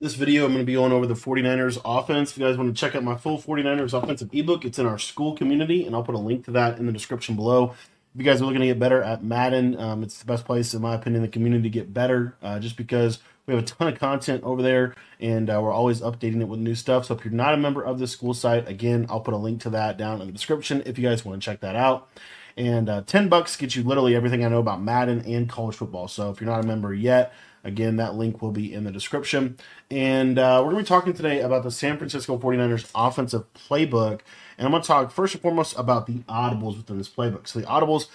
This video, I'm going to be going over the 49ers offense. If you guys want to check out my full 49ers offensive ebook, it's in our school community, and I'll put a link to that in the description below. If you guys are looking to get better at Madden, it's the best place, in my opinion, in the community to get better, just because we have a ton of content over there, and we're always updating it with new stuff. So if you're not a member of this school site, again, I'll put a link to that down in the description if you guys want to check that out. And $10 gets you literally everything I know about Madden and college football. So if you're not a member yet, again, that link will be in the description. And we're going to be talking today about the San Francisco 49ers offensive playbook. And I'm going to talk first and foremost about the audibles within this playbook. So the audibles,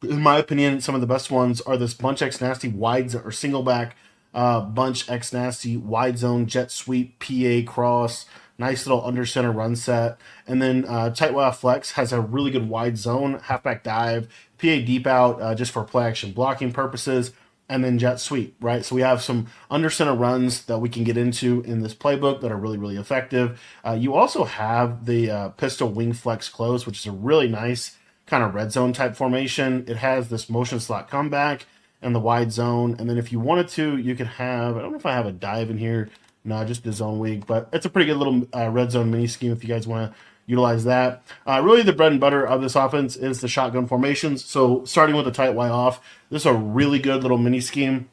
in my opinion, some of the best ones are this bunch X nasty wide or single back, bunch X nasty wide zone, jet sweep, PA cross, nice little under center run set. And then tight wide flex has a really good wide zone, halfback dive, PA deep out just for play action blocking purposes, and then jet sweep, right? So we have some under center runs that we can get into in this playbook that are really, really effective. You also have the pistol wing flex close, which is a really nice kind of red zone type formation. It has this motion slot comeback and the wide zone. And then if you wanted to, you could have, I don't know if I have a dive in here. No, just the zone weak, but it's a pretty good little red zone mini scheme if you guys want to utilize that. Really, the bread and butter of this offense is the shotgun formations. So starting with the tight Y off, this is a really good little mini scheme.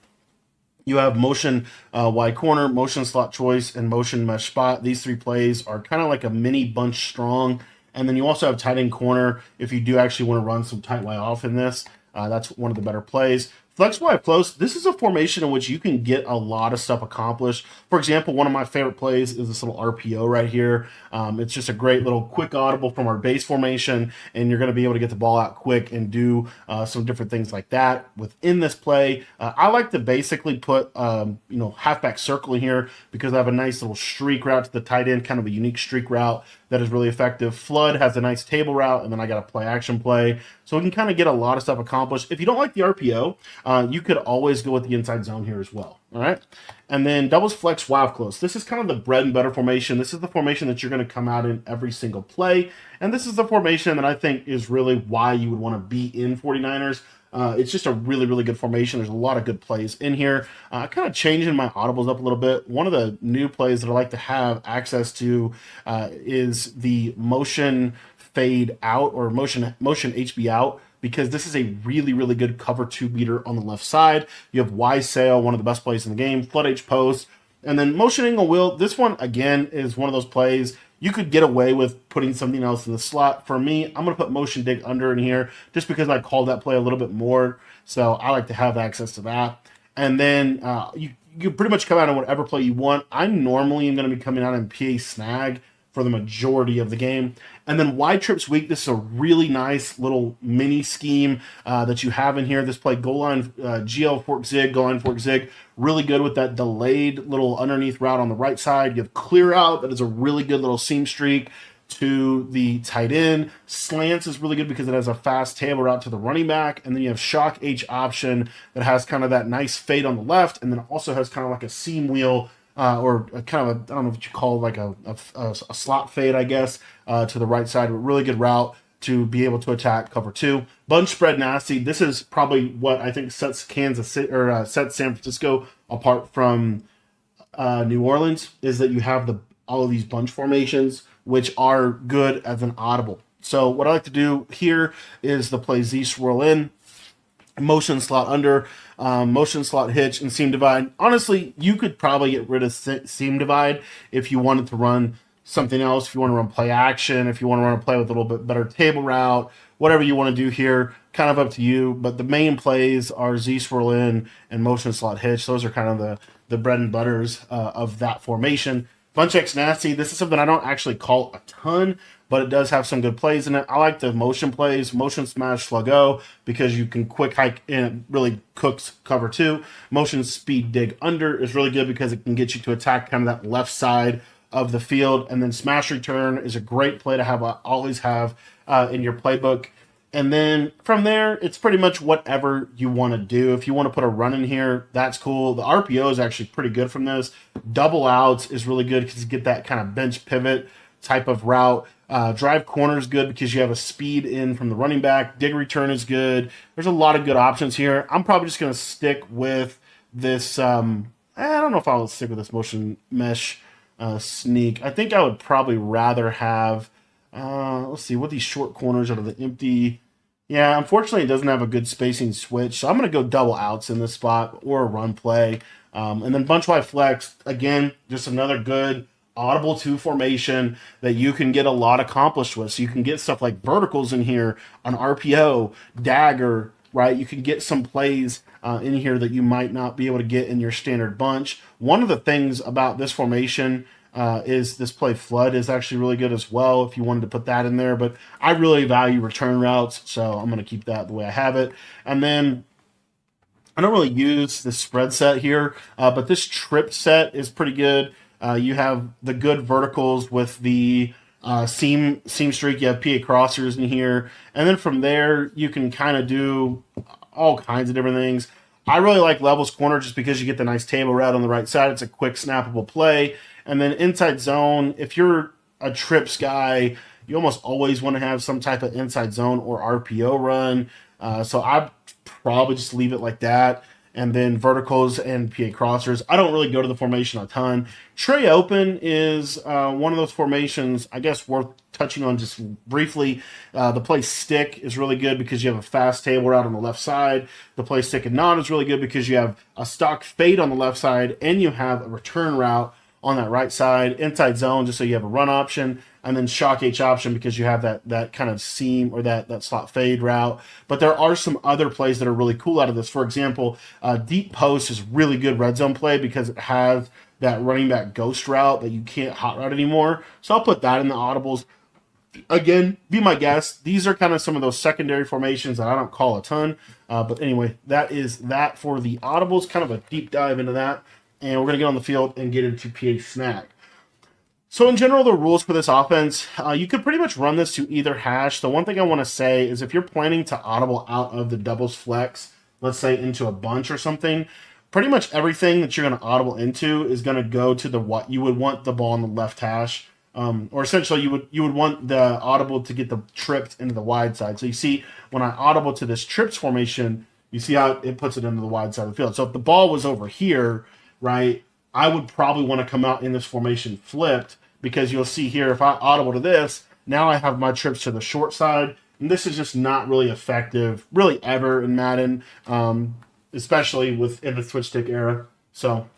You have motion Y corner, motion slot choice, and motion mesh spot. These three plays are kind of like a mini bunch strong. And then you also have tight end corner if you do actually want to run some tight Y off in this. That's one of the better plays. Flex Y close, this is a formation in which you can get a lot of stuff accomplished. For example, one of my favorite plays is this little RPO right here. It's just a great little quick audible from our base formation, and you're going to be able to get the ball out quick and do some different things like that within this play. I like to basically put, halfback circle in here because I have a nice little streak route to the tight end, kind of a unique streak route that is really effective. Flood has a nice table route, and then I got a play action play. So we can kind of get a lot of stuff accomplished. If you don't like the RPO, you could always go with the inside zone here as well. All right. And then doubles flex wild close. This is kind of the bread and butter formation. This is the formation that you're going to come out in every single play. And this is the formation that I think is really why you would want to be in 49ers. It's just a really, really good formation. There's a lot of good plays in here. Kind of changing my audibles up a little bit. One of the new plays that I like to have access to is the motion fade out or motion HB out, because this is a really, really good cover two beater on the left side. You have Y sail, one of the best plays in the game, flood H post, and then motion angle wheel. This one, again, is one of those plays you could get away with putting something else in the slot. For me, I'm going to put motion dig under in here just because I call that play a little bit more. So I like to have access to that. And then you pretty much come out in whatever play you want. I normally am going to be coming out in PA snag for the majority of the game. And then Y trips weak. This is a really nice little mini scheme that you have in here. This play goal line GL fork zig, goal line fork zig. Really good with that delayed little underneath route on the right side. You have clear out. That is a really good little seam streak to the tight end. Slants is really good because it has a fast table route to the running back. And then you have shock H option that has kind of that nice fade on the left. And then it also has kind of like a seam wheel or a kind of I don't know what you call like a slot fade, I guess, to the right side. A really good route to be able to attack cover two. Bunch spread nasty. This is probably what I think sets Kansas City or sets San Francisco apart from New Orleans, is that you have all of these bunch formations, which are good as an audible. So what I like to do here is the play Z swirl in, motion slot under, motion slot hitch, and seam divide. Honestly, you could probably get rid of seam divide if you wanted to run something else, if you want to run play action, if you want to run a play with a little bit better table route, whatever you want to do here, kind of up to you. But the main plays are Z swirl in and motion slot hitch. Those are kind of the bread and butters of that formation. Bunch X nasty. This is something I don't actually call a ton, but it does have some good plays in it. I like the motion plays, motion smash sluggo, because you can quick hike in. It really cooks cover two. Motion speed dig under is really good because it can get you to attack kind of that left side of the field. And then smash return is a great play to have always have in your playbook. And then from there, it's pretty much whatever you want to do. If you want to put a run in here, that's cool. The RPO is actually pretty good from this. Double outs is really good because you get that kind of bench pivot type of route. Drive corner is good because you have a speed in from the running back. Dig return is good. There's a lot of good options here. I'm probably just going to stick with this I don't know if I would stick with this motion mesh sneak. I think I would probably rather have, let's see, what these short corners out of the empty. Yeah, unfortunately, it doesn't have a good spacing switch. So I'm going to go double outs in this spot or a run play. And then bunch wide flex, again, just another good audible two formation that you can get a lot accomplished with. So you can get stuff like verticals in here, an RPO, dagger, right? You can get some plays in here that you might not be able to get in your standard bunch. One of the things about this formation is this play flood is actually really good as well if you wanted to put that in there. But I really value return routes, so I'm going to keep that the way I have it. And then I don't really use the spread set here, but this trip set is pretty good. You have the good verticals with the seam streak. You have PA crossers in here, and then from there you can kind of do all kinds of different things. I really like levels corner just because you get the nice table route on the right side. It's a quick snappable play, and then inside zone. If you're a trips guy, you almost always want to have some type of inside zone or RPO run. So I probably just leave it like that. And then verticals and PA crossers. I don't really go to the formation a ton. Tray open is one of those formations, I guess, worth touching on just briefly. The play stick is really good because you have a fast table route on the left side. The play stick and not is really good because you have a stock fade on the left side and you have a return route on that right side. Inside zone, just so you have a run option, and then shock H option because you have that kind of seam or that slot fade route. But there are some other plays that are really cool out of this. For example, deep post is really good red zone play because it has that running back ghost route that you can't hot route anymore. So I'll put that in the audibles. Again, be my guest. These are kind of some of those secondary formations that I don't call a ton. But anyway, that is that for the audibles, kind of a deep dive into that. And we're going to get on the field and get into PA snag. So in general, the rules for this offense, you could pretty much run this to either hash. The one thing I want to say is if you're planning to audible out of the doubles flex, let's say into a bunch or something, pretty much everything that you're going to audible into is going to go to the what you would want the ball on the left hash. Or essentially you would want the audible to get the tripped into the wide side. So you see when I audible to this trips formation, you see how it puts it into the wide side of the field. So if the ball was over here, right, I would probably want to come out in this formation flipped because you'll see here if I audible to this, now I have my trips to the short side. And this is just not really effective, really ever in Madden, especially in the switch stick era. So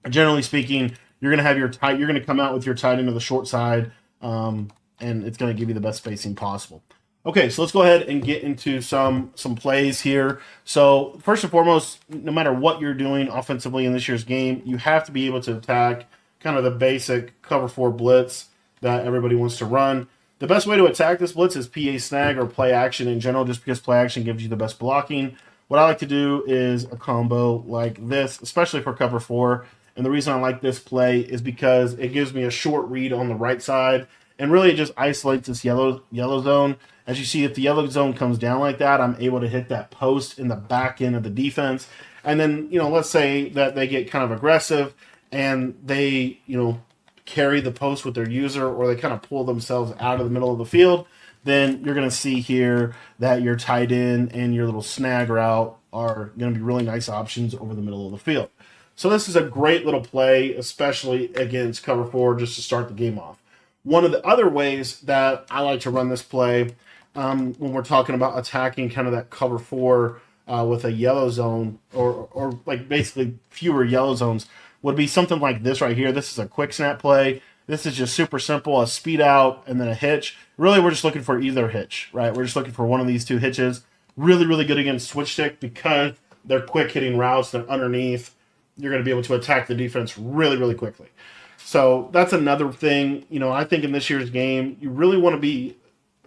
generally speaking, you're going to have you're going to come out with your tight end to the short side, and it's going to give you the best spacing possible. Okay, so let's go ahead and get into some plays here. So first and foremost, no matter what you're doing offensively in this year's game, you have to be able to attack kind of the basic cover 4 blitz that everybody wants to run. The best way to attack this blitz is PA snag or play action in general, just because play action gives you the best blocking. What I like to do is a combo like this, especially for cover 4. And the reason I like this play is because it gives me a short read on the right side, and really it just isolates this yellow zone. As you see, if the yellow zone comes down like that, I'm able to hit that post in the back end of the defense. And then, let's say that they get kind of aggressive and they, carry the post with their user, or they kind of pull themselves out of the middle of the field, then you're going to see here that your tight end and your little snag route are going to be really nice options over the middle of the field. So this is a great little play, especially against cover 4, just to start the game off. One of the other ways that I like to run this play when we're talking about attacking kind of that cover 4 with a yellow zone or like basically fewer yellow zones would be something like this right here. This is a quick snap play. This is just super simple, a speed out and then a hitch. Really, we're just looking for either hitch, right? We're just looking for one of these two hitches. Really, really good against switch stick because they're quick hitting routes. They're underneath. You're going to be able to attack the defense really, really quickly. So that's another thing. I think in this year's game, you really want to be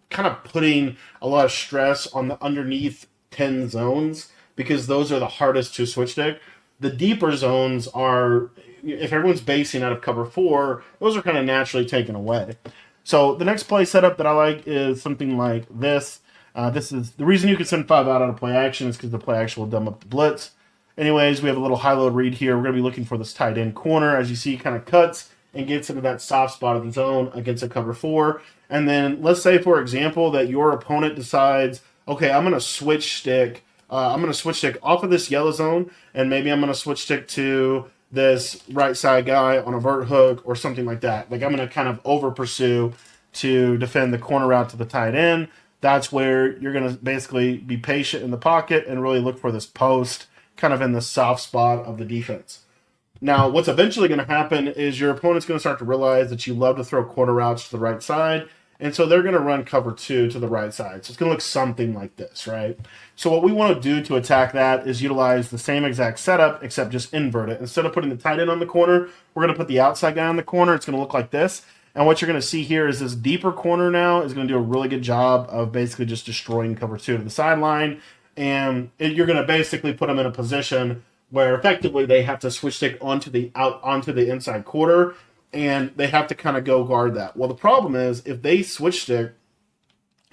kind of putting a lot of stress on the underneath 10 zones because those are the hardest to switch stick. The deeper zones are, if everyone's basing out of cover 4, those are kind of naturally taken away. So the next play setup that I like is something like this. This is the reason you can send 5 out of play action is because the play action will dumb up the blitz. Anyways, we have a little high-load read here. We're going to be looking for this tight end corner. As you see, kind of cuts and gets into that soft spot of the zone against a cover 4. And then let's say, for example, that your opponent decides, okay, I'm going to switch stick. I'm going to switch stick off of this yellow zone, and maybe I'm going to switch stick to this right side guy on a vert hook or something like that. Like I'm going to kind of over pursue to defend the corner route to the tight end. That's where you're going to basically be patient in the pocket and really look for this post kind of in the soft spot of the defense. Now, what's eventually going to happen is your opponent's going to start to realize that you love to throw corner routes to the right side, and so they're going to run cover 2 to the right side. So it's going to look something like this, right? So what we want to do to attack that is utilize the same exact setup, except just invert it. Instead of putting the tight end on the corner, we're going to put the outside guy on the corner. It's going to look like this. And what you're going to see here is this deeper corner now is going to do a really good job of basically just destroying cover 2 to the sideline. And you're going to basically put them in a position where effectively they have to switch stick onto the inside quarter, and they have to kind of go guard that. Well, the problem is if they switch stick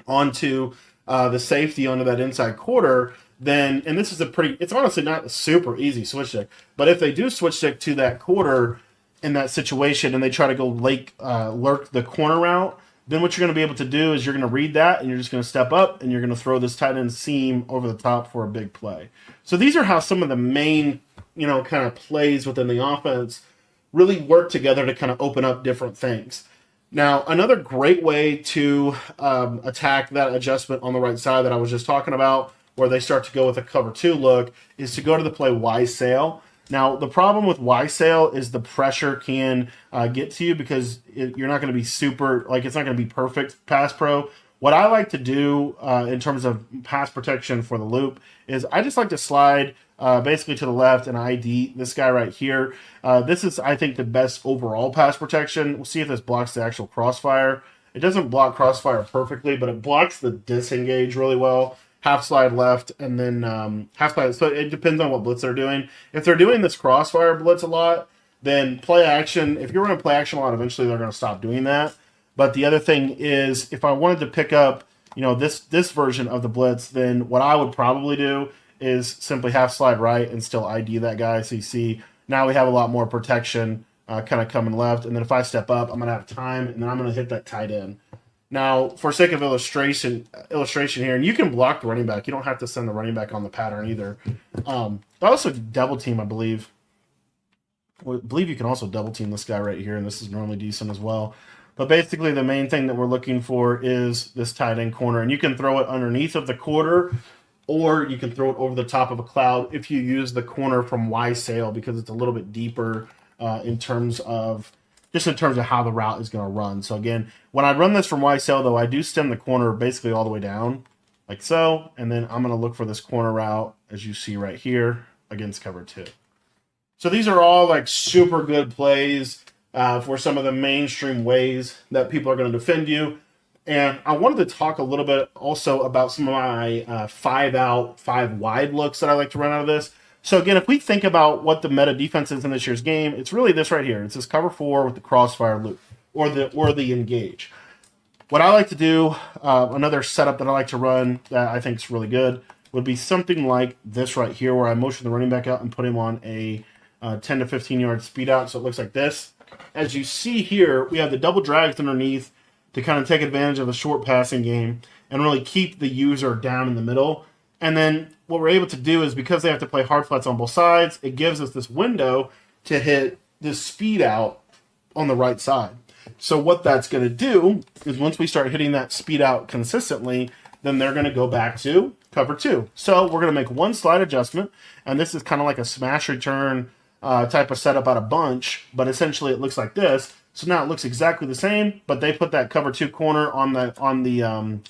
onto the safety onto that inside quarter, then, and this is it's honestly not a super easy switch stick, but if they do switch stick to that quarter in that situation and they try to go lurk the corner route, then what you're going to be able to do is you're going to read that and you're just going to step up and you're going to throw this tight end seam over the top for a big play. So these are how some of the main, kind of plays within the offense really work together to kind of open up different things. Now, another great way to attack that adjustment on the right side that I was just talking about, where they start to go with a cover 2 look, is to go to the play Y sail. Now, the problem with Y sail is the pressure can get to you because you're not going to be it's not going to be perfect pass pro. What I like to do in terms of pass protection for the loop is I just like to slide basically to the left and ID this guy right here. This is, I think, the best overall pass protection. We'll see if this blocks the actual crossfire. It doesn't block crossfire perfectly, but it blocks the disengage really well. Half slide left, and then half slide. So it depends on what blitz they're doing. If they're doing this crossfire blitz a lot, then play action. If you're running play action a lot, eventually they're going to stop doing that. But the other thing is, if I wanted to pick up, this version of the blitz, then what I would probably do is simply half slide right and still ID that guy. So you see now we have a lot more protection kind of coming left. And then if I step up, I'm going to have time, and then I'm going to hit that tight end. Now, for sake of illustration here, and you can block the running back. You don't have to send the running back on the pattern either. I also double team, I believe. I believe you can also double team this guy right here, and this is normally decent as well. But basically, the main thing that we're looking for is this tight end corner, and you can throw it underneath of the quarter, or you can throw it over the top of a cloud if you use the corner from Y sail, because it's a little bit deeper in terms of how the route is going to run. So again, when I run this from Y sail, though, I do stem the corner basically all the way down, like so, and then I'm going to look for this corner route, as you see right here, against cover 2. So these are all like super good plays for some of the mainstream ways that people are going to defend you. And I wanted to talk a little bit also about some of my 5 out, 5 wide looks that I like to run out of this. So again, if we think about what the meta defense is in this year's game, it's really this right here. It's this cover 4 with the crossfire loop or the engage. What I like to do, another setup that I like to run that I think is really good, would be something like this right here, where I motion the running back out and put him on a 10 to 15 yard speed out. So it looks like this. As you see here, we have the double drags underneath to kind of take advantage of a short passing game and really keep the user down in the middle. And then what we're able to do is, because they have to play hard flats on both sides, it gives us this window to hit this speed out on the right side. So what that's going to do is, once we start hitting that speed out consistently, then they're going to go back to cover 2. So we're going to make one slide adjustment, and this is kind of like a smash return type of setup out of bunch, but essentially it looks like this. So now it looks exactly the same, but they put that cover 2 corner on the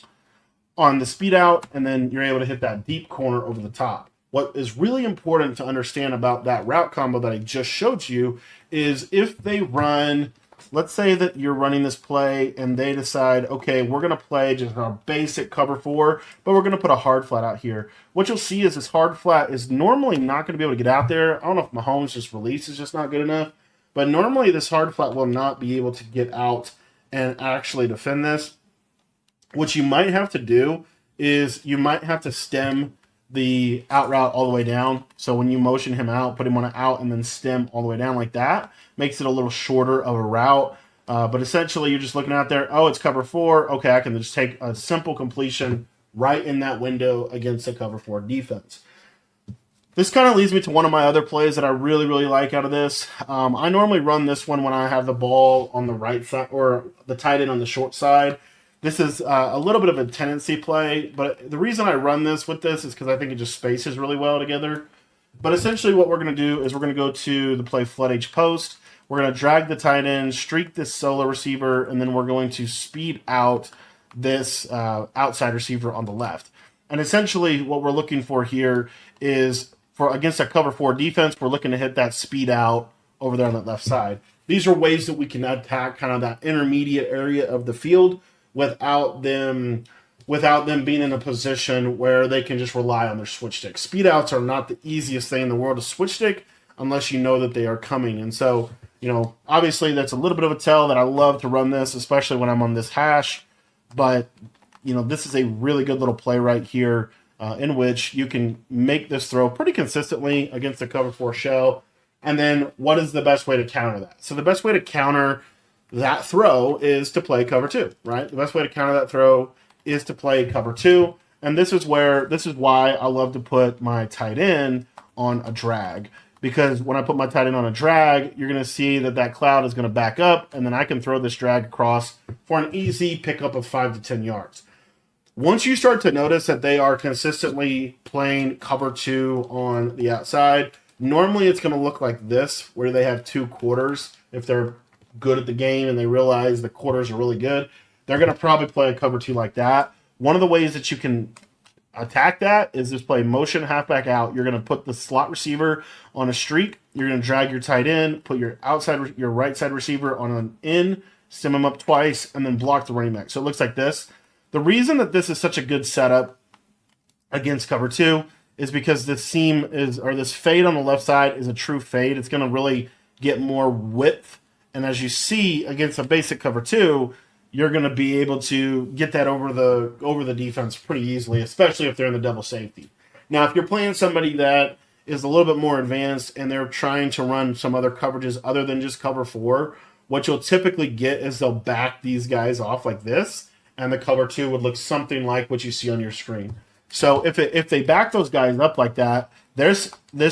speed out, and then you're able to hit that deep corner over the top. What is really important to understand about that route combo that I just showed you is, if they run, let's say that you're running this play and they decide, okay, we're going to play just our basic cover 4, but we're going to put a hard flat out here. What you'll see is this hard flat is normally not going to be able to get out there. I don't know if Mahomes' release is just not good enough, but normally this hard flat will not be able to get out and actually defend this. What you might have to do is you might have to stem the out route all the way down. So when you motion him out, put him on an out and then stem all the way down like that, makes it a little shorter of a route. But essentially you're just looking out there, oh, it's cover 4. Okay, I can just take a simple completion right in that window against a cover 4 defense. This kind of leads me to one of my other plays that I really, really like out of this. I normally run this one when I have the ball on the right side or the tight end on the short side. This is a little bit of a tendency play, but the reason I run this with this is because I think it just spaces really well together. But essentially what we're going to do is we're going to go to the play flood H post. We're going to drag the tight end, streak this solo receiver, and then we're going to speed out this outside receiver on the left. And essentially what we're looking for here is for against a cover 4 defense, we're looking to hit that speed out over there on that left side. These are ways that we can attack kind of that intermediate area of the field without them being in a position where they can just rely on their switch stick. Speed outs are not the easiest thing in the world to switch stick unless you know that they are coming. And so, obviously that's a little bit of a tell that I love to run this, especially when I'm on this hash. But, this is a really good little play right here in which you can make this throw pretty consistently against the cover 4 shell. And then what is the best way to counter that? So the best way to counter that throw is to play cover 2, right? The best way to counter that throw is to play cover 2. And this is why I love to put my tight end on a drag. Because when I put my tight end on a drag, you're going to see that cloud is going to back up, and then I can throw this drag across for an easy pickup of 5 to 10 yards. Once you start to notice that they are consistently playing cover 2 on the outside, normally it's going to look like this, where they have 2 quarters. If they're good at the game and they realize the quarters are really good, they're going to probably play a cover 2 like that. One of the ways that you can attack that is just play motion halfback out. You're going to put the slot receiver on a streak. You're going to drag your tight end, put your right side receiver on an in, stem him up twice, and then block the running back. So it looks like this. The reason that this is such a good setup against cover 2 is because this this fade on the left side is a true fade. It's going to really get more width. And as you see against a basic cover 2, you're going to be able to get that over the defense pretty easily, especially if they're in the double safety. Now, if you're playing somebody that is a little bit more advanced and they're trying to run some other coverages other than just cover 4, what you'll typically get is they'll back these guys off like this, and the cover 2 would look something like what you see on your screen. So if they back those guys up like that, this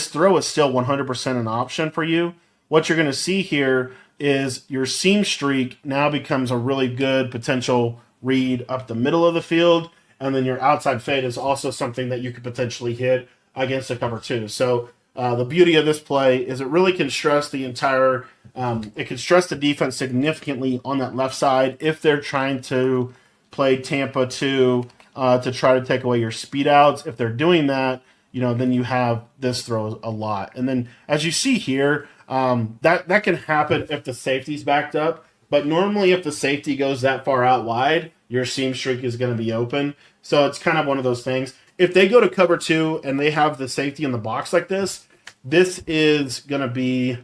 throw is still 100% an option for you. What you're going to see here is your seam streak now becomes a really good potential read up the middle of the field, and then your outside fade is also something that you could potentially hit against a cover 2. So the beauty of this play is it really can stress the entire it can stress the defense significantly on that left side if they're trying to play Tampa 2 to try to take away your speed outs. If they're doing that, then you have this throw a lot. And then as you see here, that can happen if the safety's backed up. But normally if the safety goes that far out wide, your seam streak is going to be open. So it's kind of one of those things. If they go to cover 2 and they have the safety in the box like this is going to be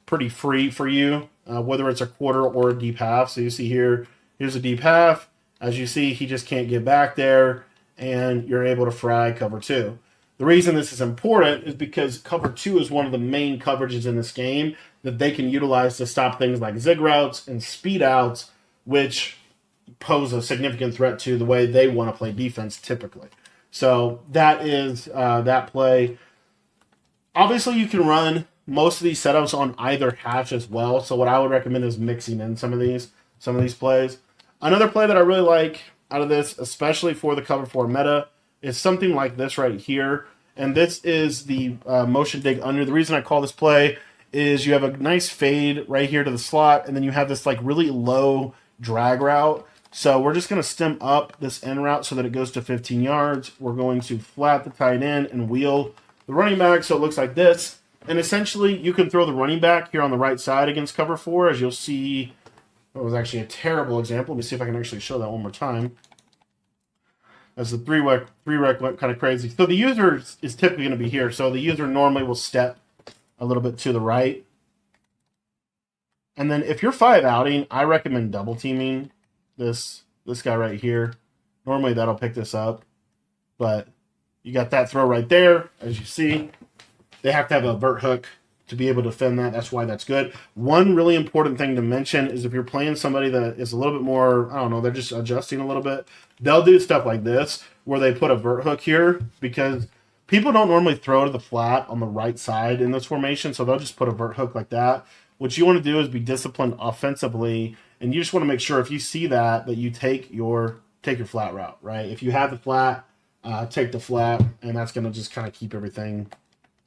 pretty free for you, whether it's a quarter or a deep half. So you see here's a deep half. As you see, he just can't get back there, and you're able to fry cover 2. The reason this is important is because cover 2 is one of the main coverages in this game that they can utilize to stop things like zig routes and speed outs, which pose a significant threat to the way they want to play defense typically. So that is that play. Obviously, you can run most of these setups on either hash as well. So what I would recommend is mixing in some of these plays. Another play that I really like out of this, especially for the cover 4 meta, is something like this right here. And this is the motion dig under. The reason I call this play is you have a nice fade right here to the slot, and then you have this like really low drag route. So we're just going to stem up this end route so that it goes to 15 yards. We're going to flat the tight end and wheel the running back so it looks like this. And essentially, you can throw the running back here on the right side against cover 4, as you'll see. It was actually a terrible example. Let me see if I can actually show that one more time. As the three rec went kind of crazy. So the user is typically going to be here. So the user normally will step a little bit to the right. And then if you're 5 outing, I recommend double teaming this guy right here. Normally that'll pick this up. But you got that throw right there. As you see, they have to have a vert hook to be able to defend that. That's why that's good. One really important thing to mention is if you're playing somebody that is a little bit more, I don't know, they're just adjusting a little bit, they'll do stuff like this where they put a vert hook here because People don't normally throw to the flat on the right side in this formation, so they'll just put a vert hook like that. What you want to do is be disciplined offensively, and you just want to make sure if you see that you take your flat route, right? If you have the flat, take the flat, and that's going to just kind of keep everything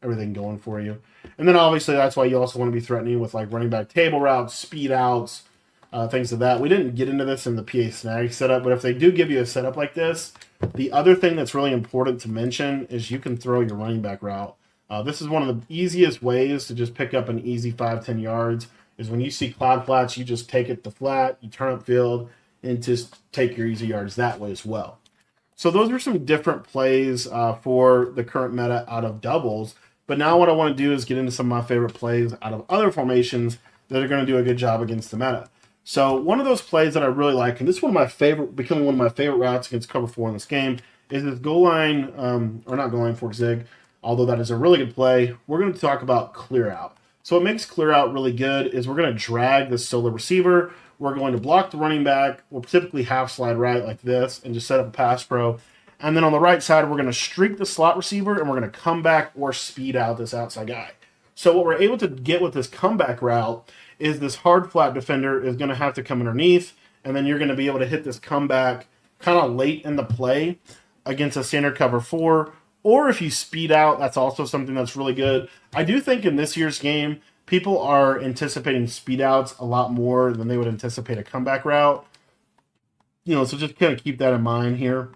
going for you. And then obviously that's why you also want to be threatening with like running back table routes, speed outs, things of that. We didn't get into this in the PA snag setup, but if they do give you a setup like this, the other thing that's really important to mention is you can throw your running back route. This is one of the easiest ways to just pick up an easy 5-10 yards is when you see cloud flats, you just take it to flat, you turn up field, and just take your easy yards that way as well. So those are some different plays for the current meta out of doubles. But now what I want to do is get into some of my favorite plays out of other formations that are going to do a good job against the meta. So one of those plays that I really like, and this is becoming one of my favorite routes against cover 4 in this game, is this goal line, or not goal line fork zig, although that is a really good play. We're going to talk about clear out. So what makes clear out really good is we're going to drag the solo receiver. We're going to block the running back. We'll typically half slide right like this and just set up a pass pro. And then on the right side, we're going to streak the slot receiver and we're going to come back or speed out this outside guy. So what we're able to get with this comeback route is this hard flat defender is going to have to come underneath, and then you're going to be able to hit this comeback kind of late in the play against a standard cover 4. Or if you speed out, that's also something that's really good. I do think in this year's game, people are anticipating speed outs a lot more than they would anticipate a comeback route. So just kind of keep that in mind here.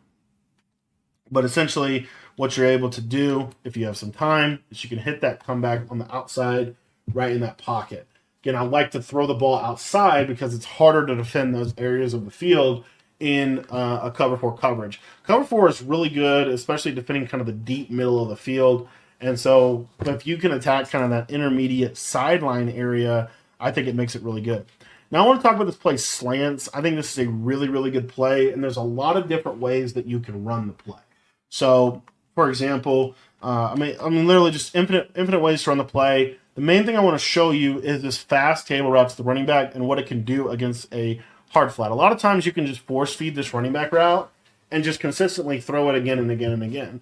But essentially, what you're able to do, if you have some time, is you can hit that comeback on the outside right in that pocket. Again, I like to throw the ball outside because it's harder to defend those areas of the field in a cover 4 coverage. Cover 4 is really good, especially defending kind of the deep middle of the field. And so if you can attack kind of that intermediate sideline area, I think it makes it really good. Now I want to talk about this play slants. I think this is a really, really good play, and there's a lot of different ways that you can run the play. So, for example, I mean, literally just infinite ways to run the play. The main thing I want to show you is this fast table route to the running back and what it can do against a hard flat. A lot of times you can just force feed this running back route and just consistently throw it again and again and again.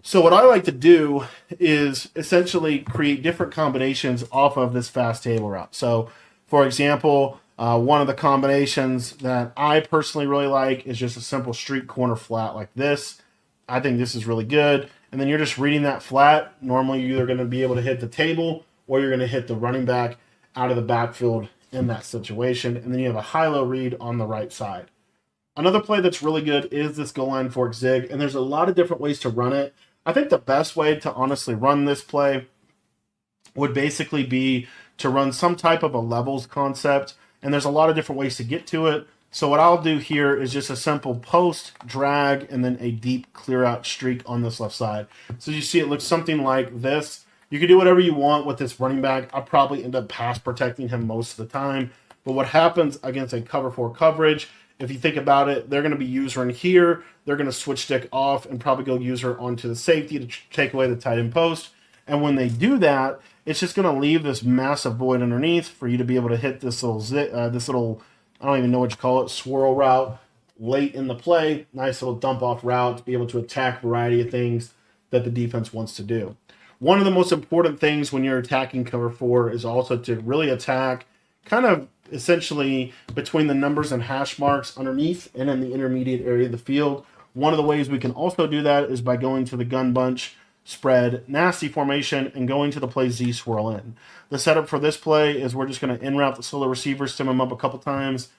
So what I like to do is essentially create different combinations off of this fast table route. So, for example, one of the combinations that I personally really like is just a simple streak corner flat like this. I think this is really good. And then you're just reading that flat. Normally you're either going to be able to hit the table or you're going to hit the running back out of the backfield in that situation. And then you have a high-low read on the right side. Another play that's really good is this goal line fork zig. And there's a lot of different ways to run it. I think the best way to honestly run this play would basically be to run some type of a levels concept. And there's a lot of different ways to get to it. So what I'll do here is just a simple post, drag, and then a deep clear out streak on this left side. So you see it looks something like this. You can do whatever you want with this running back. I'll probably end up pass protecting him most of the time. But what happens against a cover 4 coverage, if you think about it, they're going to be user in here. They're going to switch stick off and probably go user onto the safety to take away the tight end post. And when they do that, it's just going to leave this massive void underneath for you to be able to hit this little I don't even know what you call it, swirl route late in the play. Nice little dump off route to be able to attack a variety of things that the defense wants to do. One of the most important things when you're attacking cover 4 is also to really attack kind of essentially between the numbers and hash marks underneath and in the intermediate area of the field. One of the ways we can also do that is by going to the gun bunch, spread, nasty formation, and going to the play Z swirl in. The setup for this play is we're just going to in-route the solo receiver, stem him up a couple times,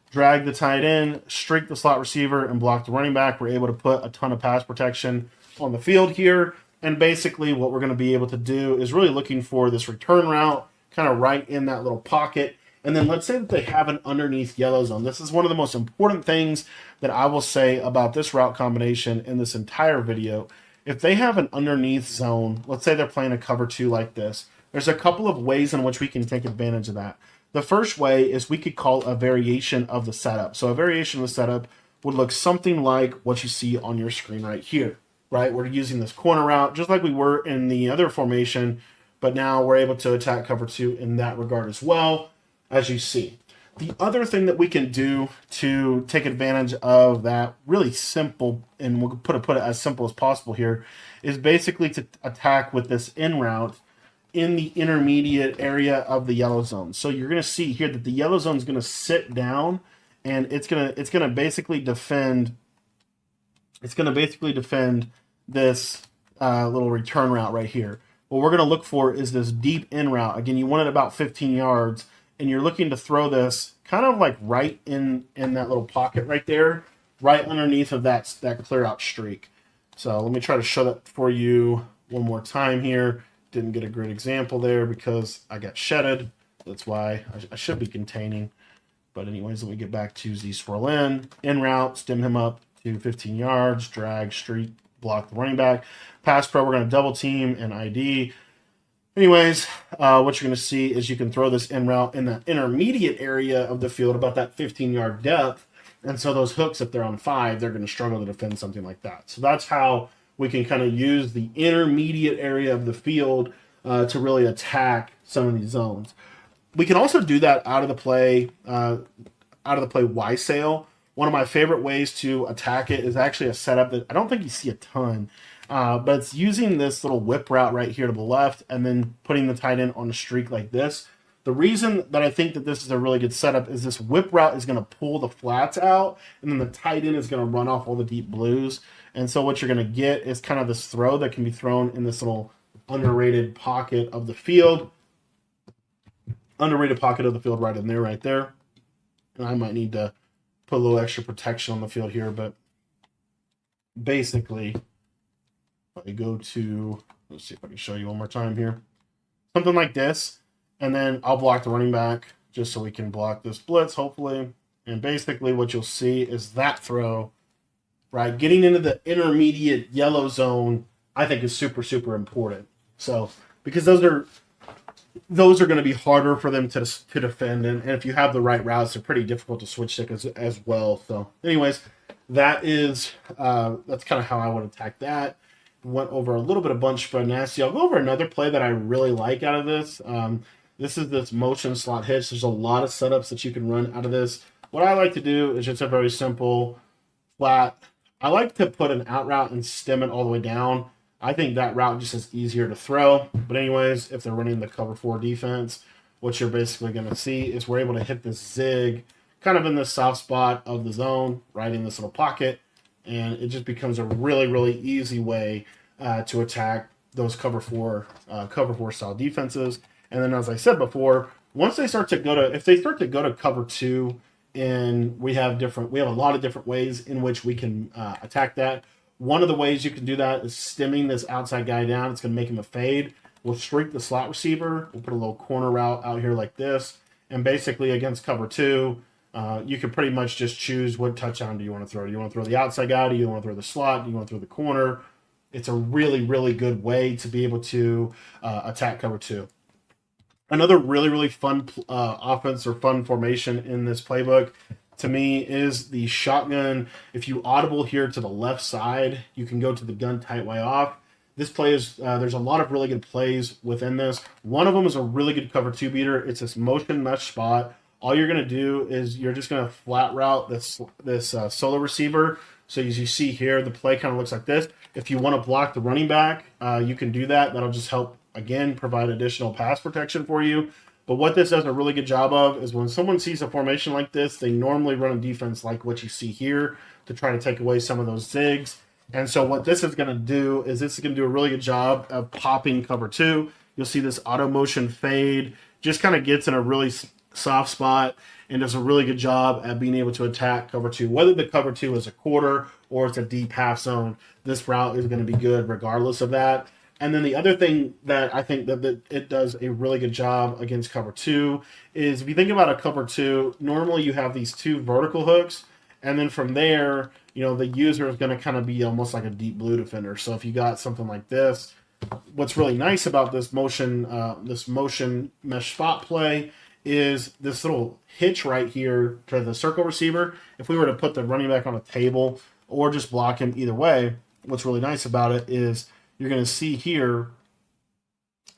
drag the tight end, streak the slot receiver, and block the running back. We're able to put a ton of pass protection on the field here. And basically what we're going to be able to do is really looking for this return route kind of right in that little pocket. And then let's say that they have an underneath yellow zone. This is one of the most important things that I will say about this route combination in this entire video. If they have an underneath zone, let's say they're playing a cover 2 like this, there's a couple of ways in which we can take advantage of that. The first way is we could call a variation of the setup. So a variation of the setup would look something like what you see on your screen right here, right? We're using this corner route just like we were in the other formation, but now we're able to attack cover 2 in that regard as well, as you see. The other thing that we can do to take advantage of that really simple, and we'll put it as simple as possible here, is basically to attack with this in route in the intermediate area of the yellow zone. So you're going to see here that the yellow zone is going to sit down, and it's going to basically defend. It's going to basically defend this little return route right here. What we're going to look for is this deep in route. Again, you want it about 15 yards, and you're looking to throw this kind of like right in that little pocket right there, right underneath of that clear out streak. So let me try to show that for you one more time here. Didn't get a great example there because I got shedded. That's why I should be containing. But anyways, let me get back to Z swirl in route, stem him up to 15 yards, drag, streak, block the running back. Pass pro, we're going to double team and ID. Anyways, what you're going to see is you can throw this in route in the intermediate area of the field, about that 15-yard depth. And so those hooks, if they're on 5, they're going to struggle to defend something like that. So that's how we can kind of use the intermediate area of the field to really attack some of these zones. We can also do that out of the play Y sail. One of my favorite ways to attack it is actually a setup that I don't think you see a ton, but it's using this little whip route right here to the left and then putting the tight end on a streak like this. The reason that I think that this is a really good setup is this whip route is going to pull the flats out, and then the tight end is going to run off all the deep blues. And so what you're going to get is kind of this throw that can be thrown in this little underrated pocket of the field. Underrated pocket of the field right in there, right there. And I might need to put a little extra protection on the field here, but basically, if I go to, let's see if I can show you one more time here. Something like this, and then I'll block the running back just so we can block this blitz, hopefully. And basically what you'll see is that throw, right? Getting into the intermediate yellow zone, I think is super, super important. So, because those are going to be harder for them to defend, and if you have the right routes, they're pretty difficult to switch stick as well. So, anyways, that's kind of how I would attack that. Went over a little bit of bunch spread nasty. I'll go over another play that I really like out of this. This is this motion slot hitch. There's a lot of setups that you can run out of this. What I like to do is just a very simple flat. I like to put an out route and stem it all the way down. I think that route just is easier to throw. But anyways, if they're running the cover 4 defense, what you're basically going to see is we're able to hit this zig kind of in the soft spot of the zone, right in this little pocket. And it just becomes a really, really easy way to attack those cover 4 style defenses. And then, as I said before, once they start to go to cover 2, and we have a lot of different ways in which we can attack that. One of the ways you can do that is stemming this outside guy down. It's going to make him a fade. We'll streak the slot receiver. We'll put a little corner route out here like this. And basically against cover 2, you can pretty much just choose what touchdown do you want to throw. Do you want to throw the outside guy? Do you want to throw the slot? Do you want to throw the corner? It's a really, really good way to be able to attack cover 2. Another really, really fun offense or fun formation in this playbook to me is the shotgun. If you audible here to the left side, you can go to the gun tight way off. This play is, there's a lot of really good plays within this. One of them is a really good cover 2 beater. It's this motion mesh spot. All you're going to do is you're just going to flat route this solo receiver. So as you see here, the play kind of looks like this. If you want to block the running back, you can do that. That'll just help, again, provide additional pass protection for you. But what this does a really good job of is when someone sees a formation like this, they normally run a defense like what you see here to try to take away some of those zigs. And so what this is going to do is this is going to do a really good job of popping cover 2. You'll see this auto motion fade, just kind of gets in a really soft spot and does a really good job at being able to attack cover 2. Whether the cover 2 is a quarter or it's a deep half zone, this route is going to be good regardless of that. And then the other thing that I think that it does a really good job against cover 2 is if you think about a cover 2, normally you have these 2 vertical hooks, and then from there, the user is going to kind of be almost like a deep blue defender. So if you got something like this, what's really nice about this motion mesh spot play is this little hitch right here to the circle receiver. If we were to put the running back on a table or just block him either way, what's really nice about it is you're going to see here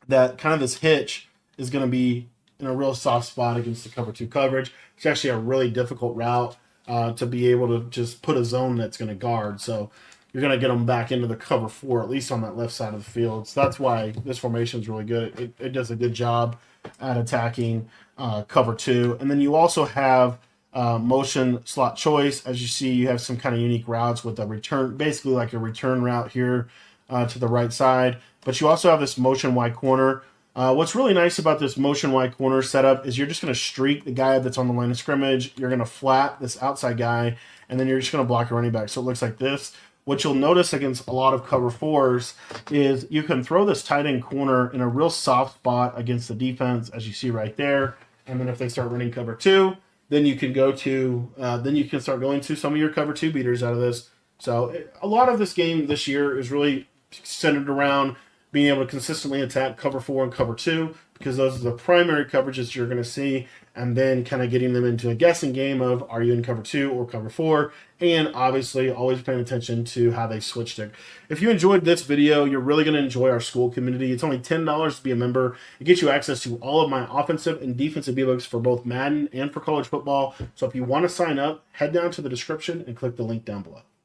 that kind of this hitch is going to be in a real soft spot against the cover 2 coverage. It's actually a really difficult route to be able to just put a zone that's going to guard. So you're going to get them back into the cover 4, at least on that left side of the field. So that's why this formation is really good. It does a good job at attacking cover 2. And then you also have motion slot choice. As you see, you have some kind of unique routes with a return, basically like a return route here to the right side. But you also have this motion wide corner. What's really nice about this motion wide corner setup is you're just going to streak the guy that's on the line of scrimmage. You're going to flat this outside guy, and then you're just going to block a running back. So it looks like this. What you'll notice against a lot of cover 4s is you can throw this tight end corner in a real soft spot against the defense, as you see right there. And then if they start running cover 2, then you can start going to some of your cover 2 beaters out of this. So a lot of this game this year is really centered around being able to consistently attack cover 4 and cover 2, because those are the primary coverages you're going to see, and then kind of getting them into a guessing game of, are you in cover 2 or cover 4, and obviously always paying attention to how they switched it. If you enjoyed this video, you're really going to enjoy our school community. It's only $10 to be a member. It gets you access to all of my offensive and defensive ebooks for both Madden and for college football. So if you want to sign up, head down to the description and click the link down below.